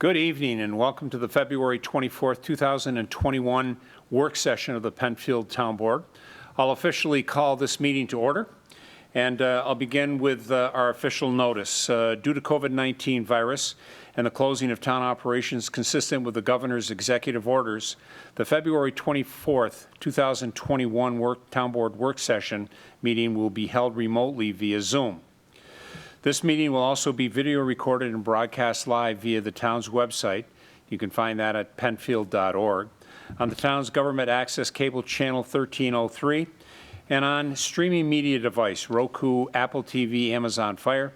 Good evening and welcome to the February 24th, 2021 work session of the Penfield Town Board. I'll officially call this meeting to order, and I'll begin with our official notice. Due to COVID-19 virus and the closing of town operations consistent with the governor's executive orders, the February 24th, 2021 Town Board work session meeting will be held remotely via Zoom. This meeting will also be video recorded and broadcast live via the town's website. You can find that at penfield.org, on the town's government access cable channel 1303, and on streaming media device, Roku, Apple TV, Amazon Fire.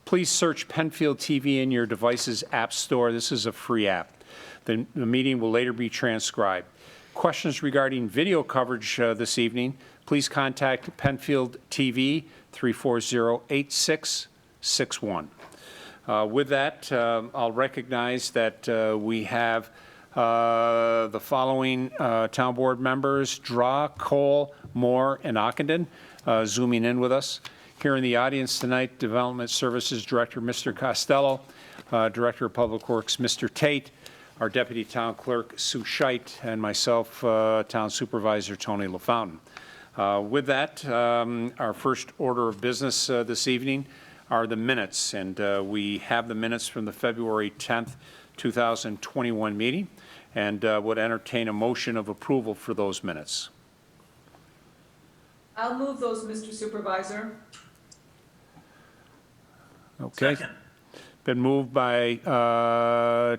Please search Penfield TV in your device's app store. This is a free app. The meeting will later be transcribed. Questions regarding video coverage this evening, please contact Penfield TV 340-8661. With that, I'll recognize that we have the following town board members: Draw, Cole, Moore, and Ockenden zooming in with us. Here in the audience tonight, Development Services Director Mr. Costello, Director of Public Works Mr. Tait, our Deputy Town Clerk Sue Scheit, and myself, Town Supervisor Tony LaFountain. With that, our first order of business this evening are the minutes, and we have the minutes from the February 10th, 2021 meeting, and would entertain a motion of approval for those minutes. I'll move those, Mr. Supervisor. Okay. Second. Been moved by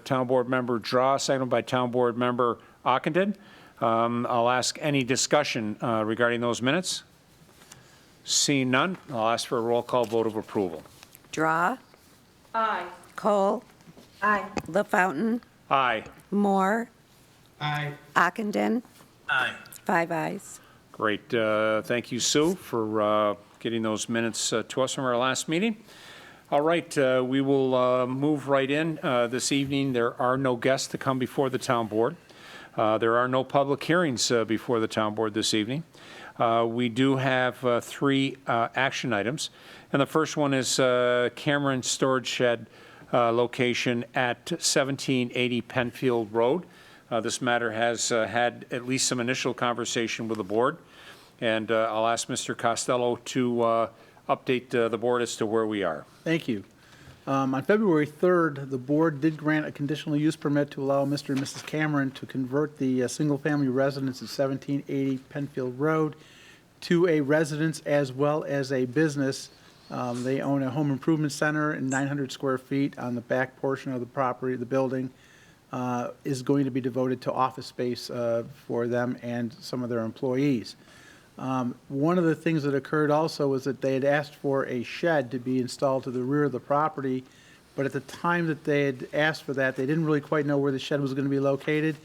Town Board Member Draw, seconded by Town Board Member Ockenden. I'll ask any discussion regarding those minutes. Seeing none, I'll ask for a roll call vote of approval. Draw. Aye. Cole. Aye. LaFountain. Aye. Moore. Aye. Ockenden. Aye. 5 ayes. Great. Thank you, Sue, for getting those minutes to us from our last meeting. All right, we will move right in. This evening, there are no guests to come before the Town Board. There are no public hearings before the Town Board this evening. We do have 3 action items, and the first one is Cameron Storage Shed location at 1780 Penfield Road. This matter has had at least some initial conversation with the board, and I'll ask Mr. Costello to update the board as to where we are. Thank you. On February 3rd, the board did grant a conditional use permit to allow Mr. and Mrs. Cameron to convert the single-family residence at 1780 Penfield Road to a residence as well as a business. They own a home improvement center and 900 square feet on the back portion of the property. The building is going to be devoted to office space for them and some of their employees. One of the things that occurred also was that they had asked for a shed to be installed to the rear of the property, but at the time that they had asked for that, they didn't really quite know where the shed was going to be located,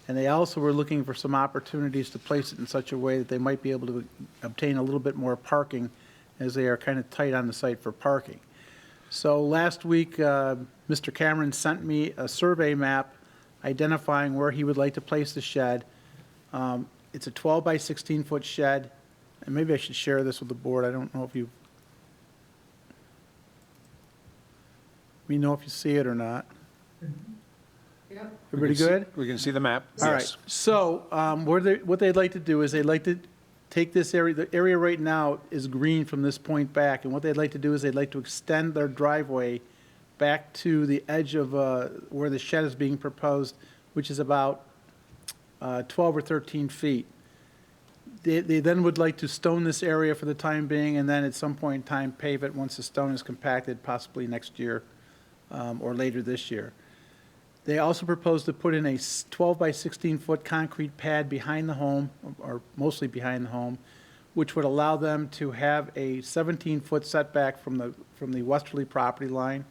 and they also were looking for some opportunities to place it in such a way that they might be able to obtain a little bit more parking, as they are kind of tight on the site for parking. So last week, Mr. Cameron sent me a survey map identifying where he would like to place the shed. It's a 12 by 16 foot shed, and maybe I should share this with the board. I don't know if you see it or not. Yep. Everybody good? We can see the map. All Yes. right. So what they'd like to do is they'd like to take this area. The area right now is green from this point back, and what they'd like to do is they'd like to extend their driveway back to the edge of where the shed is being proposed, which is about 12 or 13 feet. They then would like to stone this area for the time being, and then at some point in time pave it once the stone is compacted, possibly next year or later this year. They also propose to put in a 12 by 16 foot concrete pad behind the home, or mostly behind the home, which would allow them to have a 17-foot setback from the westerly property line,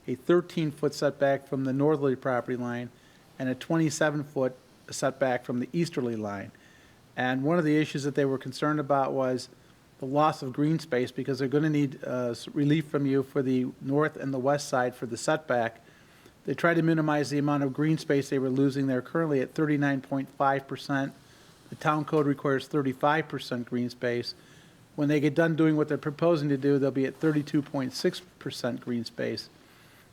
a 13-foot setback from the northerly property line, and a 27-foot setback from the easterly line. And one of the issues that they were concerned about was the loss of green space, because they're going to need relief from you for the north and the west side for the setback. They tried to minimize the amount of green space they were losing. They're currently at 39.5%. The town code requires 35% green space. When they get done doing what they're proposing to do, they'll be at 32.6% green space.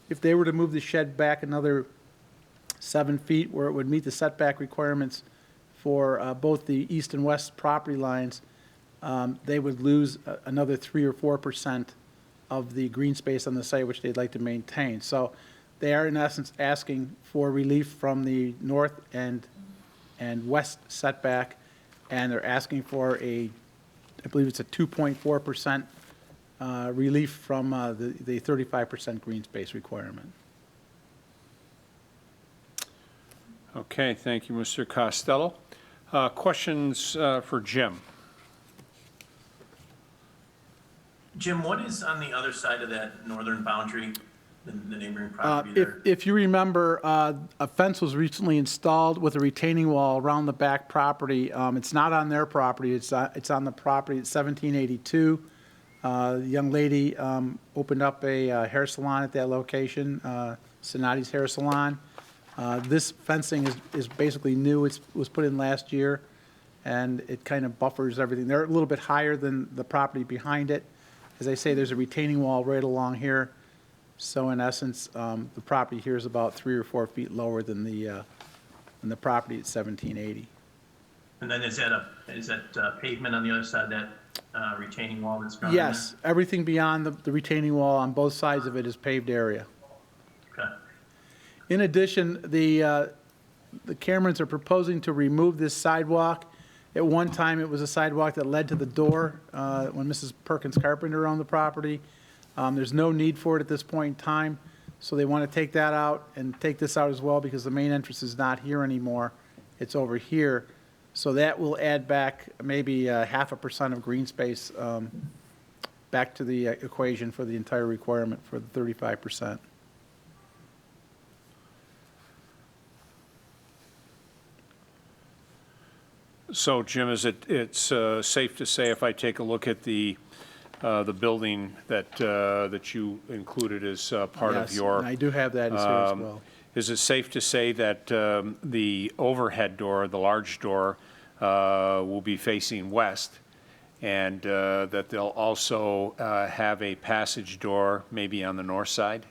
If they were to move the shed back another 7 feet, where it would meet the setback requirements for both the east and west property lines, they would lose another 3 or 4% of the green space on the site, which they'd like to maintain. So they are in essence asking for relief from the north and west setback, and they're asking for I believe it's a 2.4% relief from the 35% green space requirement. Okay, thank you, Mr. Costello. Questions for Jim? Jim, what is on the other side of that northern boundary, the neighboring property there? If you remember, a fence was recently installed with a retaining wall around the back property. It's not on their property, it's on the property at 1782. The young lady opened up a hair salon at that location, Sonati's Hair Salon. This fencing is basically new. It was put in last year, and it kind of buffers everything. They're a little bit higher than the property behind it. As I say, there's a retaining wall right along here. So in essence, the property here is about 3 or 4 feet lower than the property at 1780. And then is that pavement on the other side of that retaining wall that's drawn in there? Yes, everything beyond the retaining wall on both sides of it is paved area. Okay. In addition, the Camerons are proposing to remove this sidewalk. At one time, it was a sidewalk that led to the door when Mrs. Perkins Carpenter owned the property. There's no need for it at this point in time, so they want to take that out and take this out as well because the main entrance is not here anymore. It's over here. So that will add back maybe 0.5% of green space back to the equation for the entire requirement for the 35%. So, Jim, it's safe to say if I take a look at the building that you included as part of Yes, your... and I do have that as here as well. Is it safe to say that the overhead door, the large door, will be facing west, and that they'll also have a passage door maybe on the north side?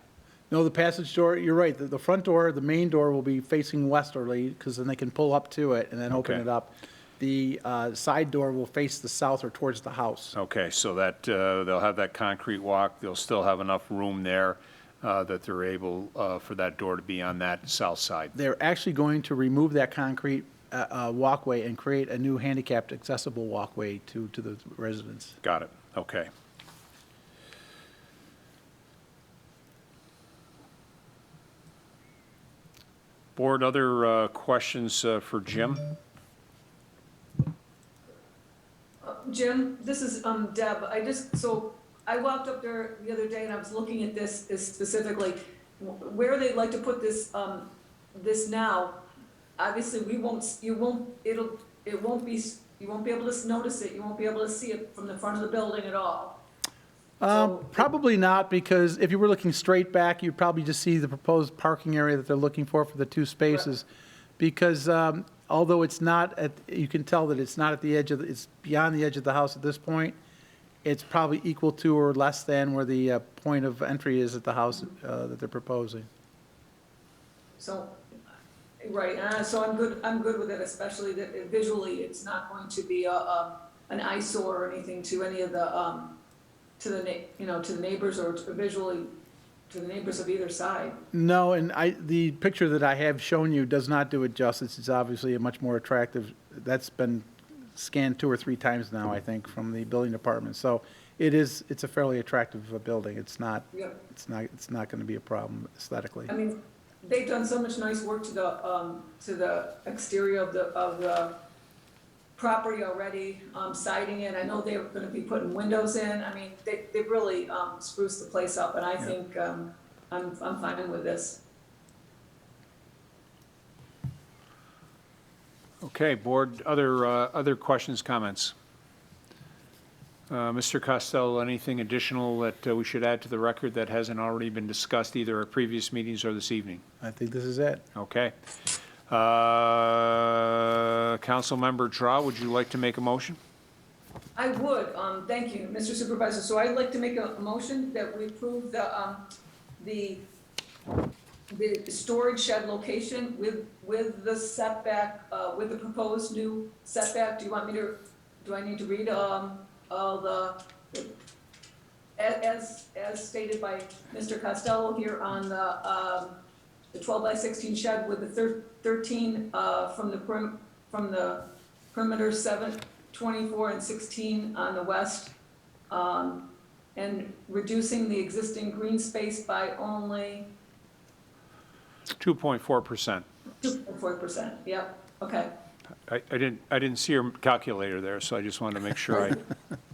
No, the passage door, you're right. The front door, the main door will be facing westerly because then they can pull up to it and then open Okay. it up. The side door will face the south or towards the house. Okay, so that they'll have that concrete walk, they'll still have enough room there that they're able for that door to be on that south side. They're actually going to remove that concrete walkway and create a new handicapped accessible walkway to the residents. Got it, okay. Board, other questions for Jim? Jim, this is Deb. I walked up there the other day and I was looking at this specifically, where they'd like to put this, this now. Obviously, you won't be able to notice it, you won't be able to see it from the front of the building at all. Probably not, because if you were looking straight back, you'd probably just see the proposed parking area that they're looking for the 2 spaces. Because although it's not you can tell that it's not at the edge it's beyond the edge of the house at this point. It's probably equal to or less than where the point of entry is at the house that they're proposing. So, right, so I'm good with it, especially that visually, it's not going to be an eyesore or anything to any of the, to the neighbors or visually to the neighbors of either side. No, and the picture that I have shown you does not do it justice. It's obviously a much more attractive, that's been scanned 2 or 3 times now, I think, from the building department. So it's a fairly attractive building. It's not, Yeah. it's not going to be a problem aesthetically. I mean, they've done so much nice work to the exterior of the property already, siding it. I know they're gonna be putting windows in. I mean, they've really spruced the place up, and I think I'm fine with this. Okay, board, other questions, comments? Mr. Costello, anything additional that we should add to the record that hasn't already been discussed either at previous meetings or this evening? I think this is it. Okay. Councilmember Draw, would you like to make a motion? I would, thank you, Mr. Supervisor. So I'd like to make a motion that we approve the the storage shed location with the setback, with the proposed new setback. Do I need to read, all as stated by Mr. Costello here on the 12 by 16 shed with the 13, from the perimeter 7, 24 and 16 on the west, and reducing the existing green space by only 2.4%. 2.4%, yep, okay. I didn't see your calculator there, so I just wanted to make sure I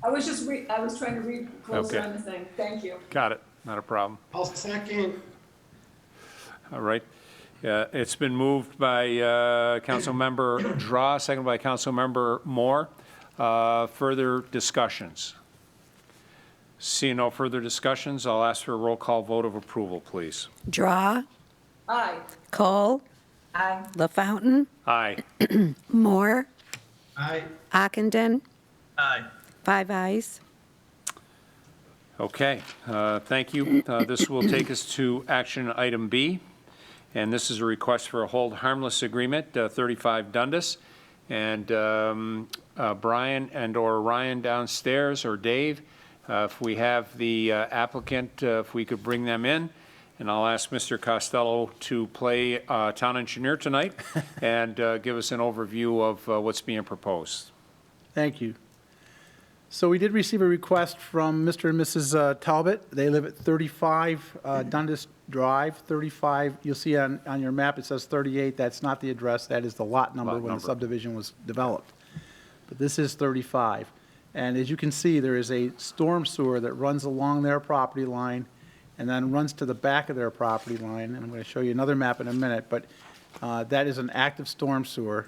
I was trying to read closer Okay. on the thing, thank you. got it. Not a problem. I'll second. All right. It's been moved by Councilmember Draw, seconded by Councilmember Moore. Further discussions? Seeing no further discussions, I'll ask for a roll call vote of approval, please. Draw, Aye. Cole, Aye. LaFountain, Aye. Moore, Aye. Ockenden, Aye. 5 ayes. Okay, thank you. This will take us to action item B, and this is a request for a hold harmless agreement, 35 Dundas. And Brian and/or Ryan downstairs, or Dave, if we have the applicant, if we could bring them in. And I'll ask Mr. Costello to play town engineer tonight and give us an overview of what's being proposed. Thank you. So we did receive a request from Mr. and Mrs. Talbot. They live at 35 Dundas Drive, 35, you'll see on your map, it says 38. That's not the address, that is the lot number Lot when the number. subdivision was developed. But this is 35. And as you can see, there is a storm sewer that runs along their property line and then runs to the back of their property line. And I'm going to show you another map in a minute, but that is an active storm sewer.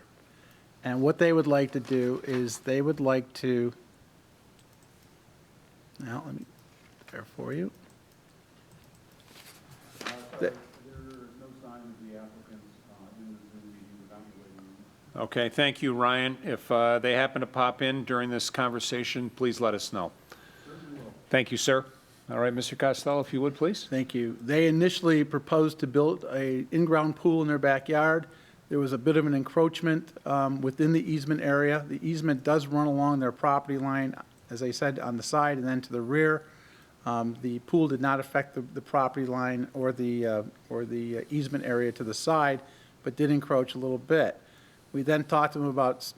And what they would like to do is they would like to, now, let me, there for you. Okay, thank you, Ryan. If they happen to pop in during this conversation, please let us know. Thank you, sir. All right, Mr. Costello, if you would, please. Thank you. They initially proposed to build a in-ground pool in their backyard. There was a bit of an encroachment within the easement area. The easement does run along their property line, as I said, on the side and then to the rear. The pool did not affect the property line or the easement area to the side, but did encroach a little bit. We then talked to them about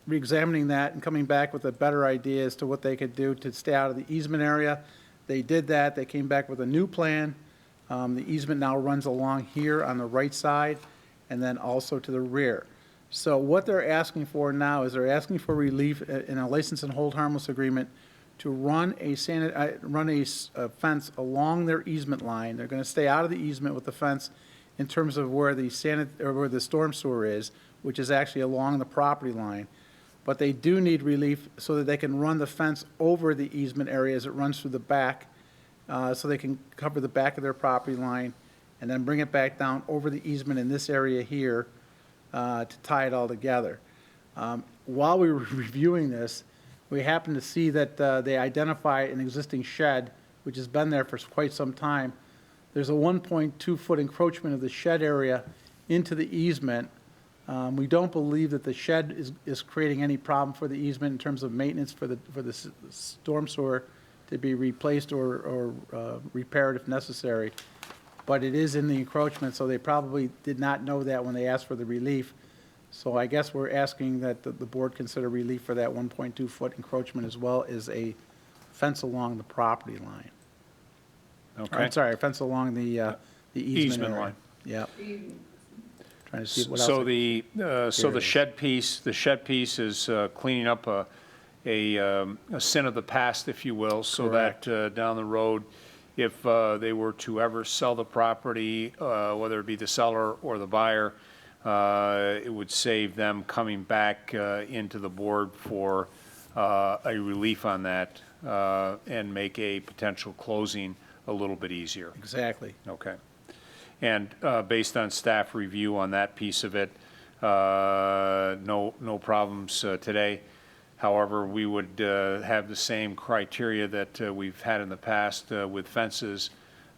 reexamining that and coming back with a better idea as to what they could do to stay out of the easement area. They did that. They came back with a new plan. The easement now runs along here on the right side and then also to the rear. So what they're asking for now is they're asking for relief in a license and hold harmless agreement to run a fence along their easement line. They're going to stay out of the easement with the fence in terms of where the storm sewer is, which is actually along the property line. But they do need relief so that they can run the fence over the easement area as it runs through the back, so they can cover the back of their property line and then bring it back down over the easement in this area here to tie it all together. While we were reviewing this, we happened to see that they identify an existing shed, which has been there for quite some time. There's a 1.2-foot encroachment of the shed area into the easement. We don't believe that the shed is creating any problem for the easement in terms of maintenance for the storm sewer to be replaced or repaired if necessary. But it is in the encroachment, so they probably did not know that when they asked for the relief. So I guess we're asking that the board consider relief for that 1.2-foot encroachment as well as a fence along the property line. Okay. I'm sorry, a fence along the easement area. line. Yeah. Trying to see what else. So There the it shed piece is cleaning up a sin of the past, if you will, so Correct. that down the road, if they were to ever sell the property, whether it be the seller or the buyer, it would save them coming back into the board for a relief on that and make a potential closing a little bit easier. Exactly. Okay. And based on staff review on that piece of it, no problems today. However, we would have the same criteria that we've had in the past with fences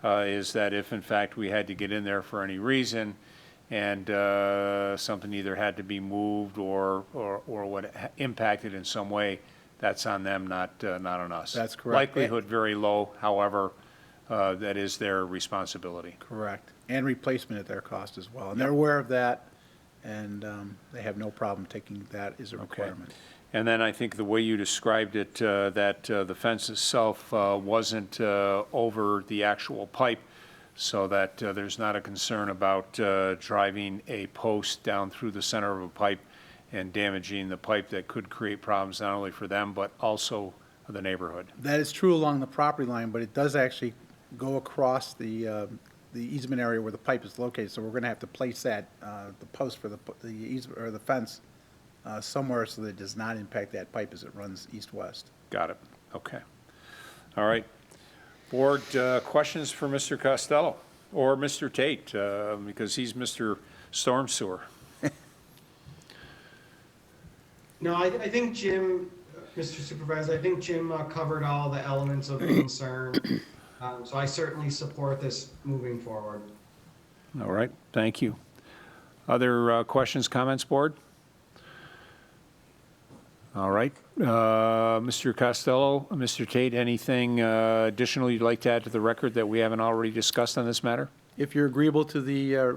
is that if in fact we had to get in there for any reason and something either had to be moved or what impacted in some way, that's on them, not on us. That's correct. Likelihood very low, however, that is their responsibility. Correct. And replacement at their cost as well. And they're aware of that, and they have no problem taking that as a requirement. And then I think the way you described it, that the fence itself wasn't over the actual pipe, so that there's not a concern about driving a post down through the center of a pipe and damaging the pipe that could create problems not only for them, but also the neighborhood. That is true along the property line, but it does actually go across the easement area where the pipe is located. So we're going to have to place that, the post for the easement, or the fence somewhere so that it does not impact that pipe as it runs east-west. Got it. Okay. All right. Board, questions for Mr. Costello or Mr. Tait, because he's Mr. Storm Sewer. No, I think Jim, Mr. Supervisor, I think Jim covered all the elements of the concern. So I certainly support this moving forward. All right. Thank you. Other questions, comments, board? All right. Mr. Costello, Mr. Tait, anything additional you'd like to add to the record that we haven't already discussed on this matter? If you're agreeable to their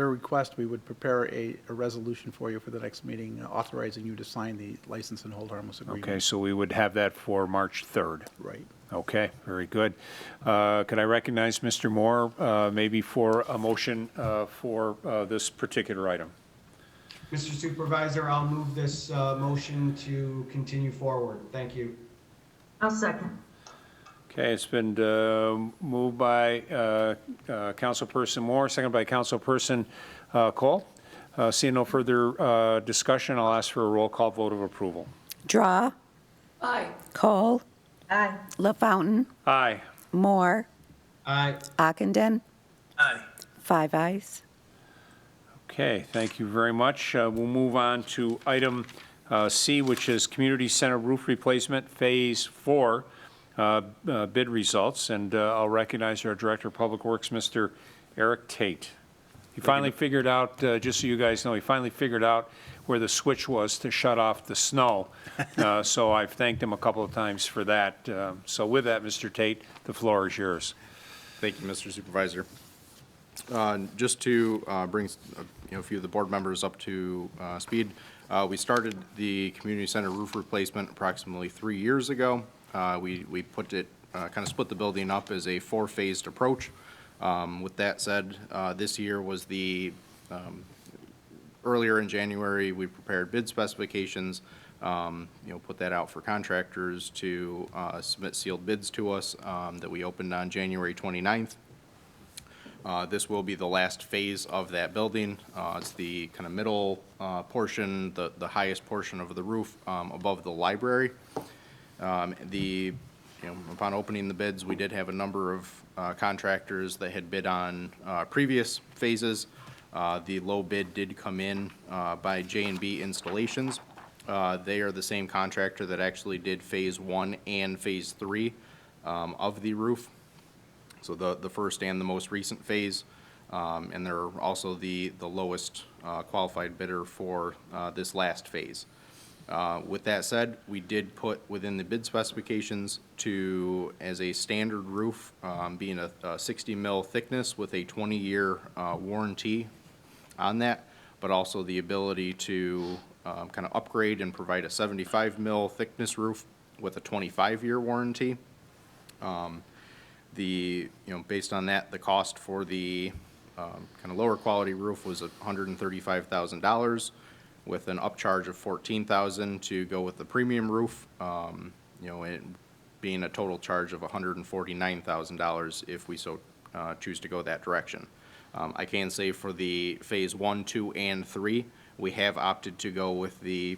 request, we would prepare a resolution for you for the next meeting authorizing you to sign the license and hold harmless agreement. Okay, so we would have that for March 3rd. Right. Okay, very good. Could I recognize Mr. Moore, maybe for a motion for this particular item? Mr. Supervisor, I'll move this motion to continue forward. Thank you. I'll second. Okay, it's been moved by Councilperson Moore, seconded by Councilperson Cole. Seeing no further discussion, I'll ask for a roll call vote of approval. Draw, Aye. Cole, Aye. LaFountain, Aye. Moore, Aye. Ockenden, Aye. 5 ayes. Okay, thank you very much. We'll move on to item C, which is Community Center Roof Replacement Phase 4 bid results. And I'll recognize our Director of Public Works, Mr. Eric Tait. He finally figured out, just so you guys know, he finally figured out where the switch was to shut off the snow. So I've thanked him a couple of times for that. So with that, Mr. Tait, the floor is yours. Thank you, Mr. Supervisor. Just to bring a few of the board members up to speed, we started the community center roof replacement approximately 3 years ago. We put it, kind of split the building up as a 4-phased approach. With that said, this year was earlier in January, we prepared bid specifications, put that out for contractors to submit sealed bids to us that we opened on January 29th. This will be the last phase of that building. It's the kind of middle portion, the highest portion of the roof above the library. Upon opening the bids, we did have a number of contractors that had bid on previous phases. The low bid did come in by J&B Installations. They are the same contractor that actually did Phase 1 and Phase 3 of the roof. So the first and the most recent phase, and they're also the lowest qualified bidder for this last phase. With that said, we did put within the bid specifications as a standard roof, being a 60 mil thickness with a 20-year warranty on that, but also the ability to kind of upgrade and provide a 75 mil thickness roof with a 25-year warranty. Based on that, the cost for the kind of lower quality roof was $135,000 with an upcharge of $14,000 to go with the premium roof, it being a total charge of $149,000 if we so choose to go that direction. I can say for the Phase 1, 2, and 3, we have opted to go with the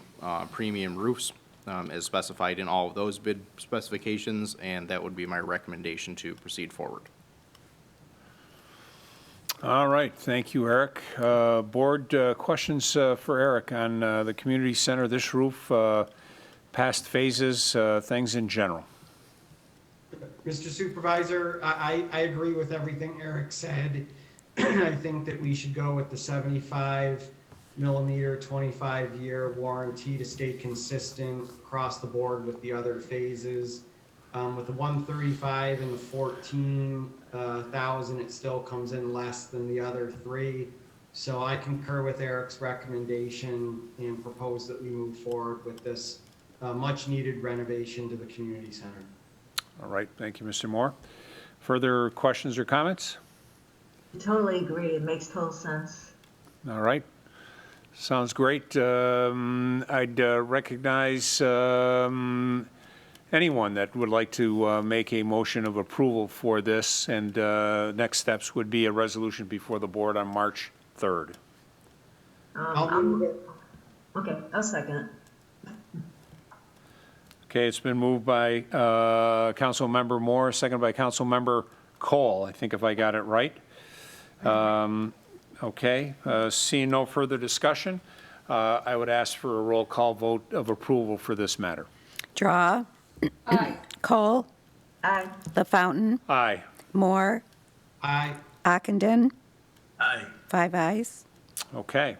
premium roofs as specified in all of those bid specifications, and that would be my recommendation to proceed forward. All right, thank you, Eric. Board, questions for Eric on the community center, this roof, past phases, things in general? Mr. Supervisor, I agree with everything Eric said. I think that we should go with the 75 millimeter, 25-year warranty to stay consistent across the board with the other phases. With the 135 and the 14,000, it still comes in less than the other three. So I concur with Eric's recommendation and propose that we move forward with this much-needed renovation to the community center. All right, thank you, Mr. Moore. Further questions or comments? Totally agree. It makes total sense. All right. Sounds great. I'd recognize anyone that would like to make a motion of approval for this, and next steps would be a resolution before the board on March 3rd. I'll move it. Okay, I'll second it. Okay, it's been moved by Councilmember Moore, seconded by Councilmember Cole, I think if I got it right. Okay, seeing no further discussion, I would ask for a roll call vote of approval for this matter. Draw. Aye. Cole. Aye. LaFountain. Aye. Moore. Aye. Ockenden. Aye. 5 ayes. Okay.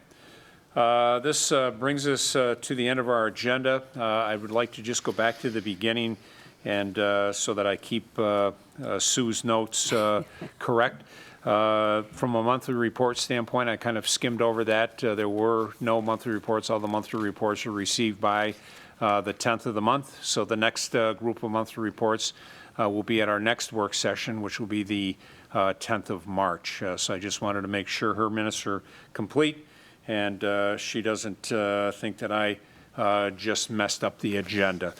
This brings us to the end of our agenda. I would like to just go back to the beginning and so that I keep Sue's notes correct. From a monthly report standpoint, I kind of skimmed over that. There were no monthly reports. All the monthly reports were received by the 10th of the month. So the next group of monthly reports will be at our next work session, which will be the 10th of March. So I just wanted to make sure her minutes are complete and she doesn't think that I just messed up the agenda.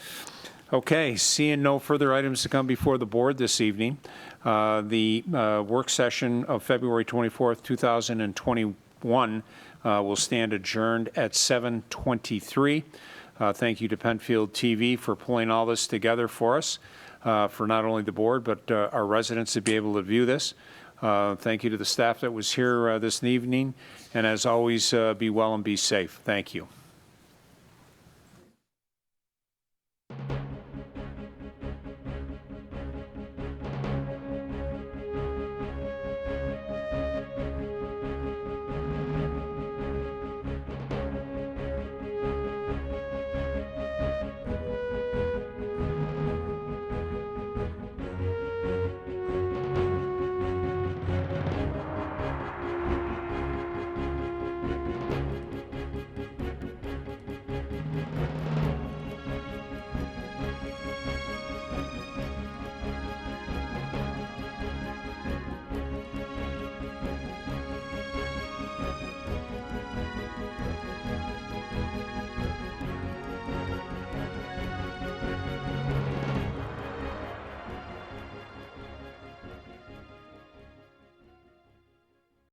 Okay, seeing no further items to come before the board this evening, the work session of February 24th, 2021 will stand adjourned at 7:23. Thank you to Penfield TV for pulling all this together for us, for not only the board, but our residents to be able to view this. Thank you to the staff that was here this evening, and as always, be well and be safe. Thank you.